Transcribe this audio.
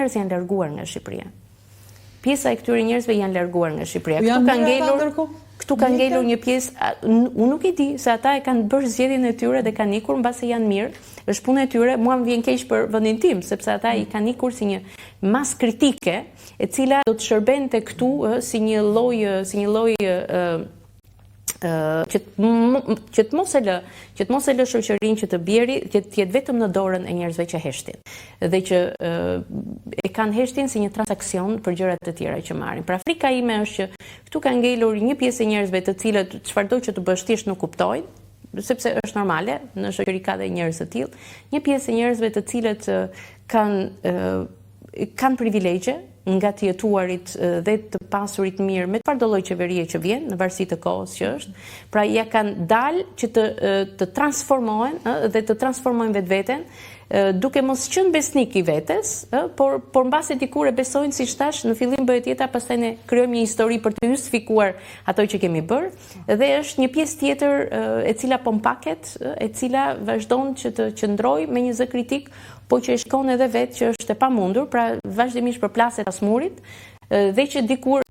njerëz janë larguar nga Shqipëria. Pjesa e këtyre njerëzve janë larguar nga Shqipëria. Këtu ka ngelur një pjesë, unë nuk e di, se ata e kanë bërë zgjedhjen e tyre dhe kanë ikur mbase janë mirë. Është punë e tyre, mua më vjen keq për vendin tim, sepse ata i kanë ikur si një mas kritike, e cila do të shërbente këtu si një lloj që të mos e lë shoqërinë që të bjeri, që të jetë vetëm në dorën e njerëzve që heshtin. Dhe që e kanë heshtin si një transaksion për gjërat të tjera që marrin. Pra frika ime është që këtu ka ngelur një pjesë e njerëzve të cilët çfarëdo që të bësh thjesht nuk kuptojnë, sepse është normale, në shoqëri ka dhe njerëz të tillë, një pjesë e njerëzve të cilët kanë privilegje nga të jetuarit dhe të pasurit mirë me çfarëdo lloj qeverie që vjen, në varësi të kohës që është. Pra ja kanë dalë që të transformohen dhe të transformojnë vetveten, duke mos qenë besnik i vetes, por mbasi dikur e besojnë, siç thash, në fillim bëhet jeta, pastaj ne krijojmë një histori për të justifikuar ato që kemi bërë, dhe është një pjesë tjetër e cila po mpaket, e cila vazhdon që të qëndrojë me një zë kritik, po që e shkon edhe vetë që është e pamundur, pra vazhdimisht përplaset pas murit, dhe që dikur